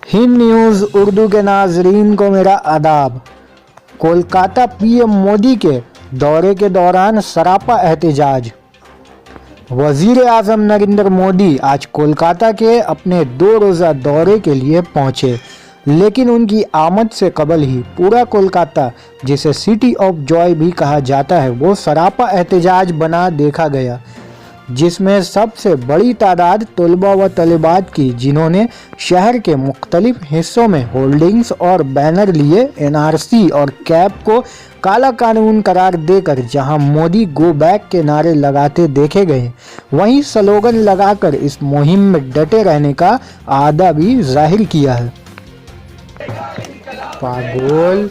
Hind news Urdu के नाजरीन को मेरा आदाब। कोलकाता पीएम मोदी के दौरे के दौरान सरापा एहतजाज। वजीर आज़म नरेंद्र मोदी आज कोलकाता के अपने 2 रोज़ा दौरे के लिए पहुंचे, लेकिन उनकी आमद से कबल ही पूरा कोलकाता, जिसे सिटी ऑफ जॉय भी कहा जाता है, वो सरापा एहतजाज बना देखा गया, जिसमें सबसे बड़ी तादाद तलबा व तलिबात की, जिन्होंने शहर के मुख्तलिफ हिस्सों में होल्डिंग्स और बैनर लिए एनआरसी और कैब को काला कानून करार देकर जहां मोदी गो बैक के नारे लगाते देखे गए, वहीं स्लोगन लगाकर इस मुहिम में डटे रहने का आदा भी जाहिर किया है। पागल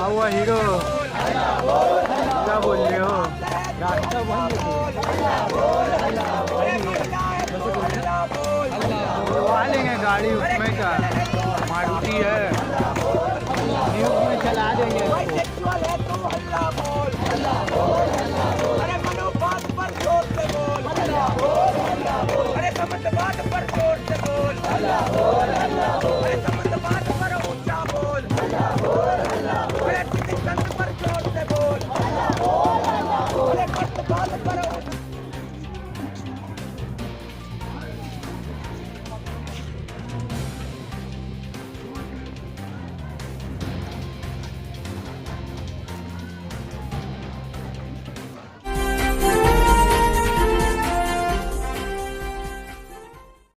हुआ हीरो क्या बोल रहे हो? रास्ता लेंगे गाड़ी उसमें का मारुति है, न्यूज़ में चला देंगे। अरे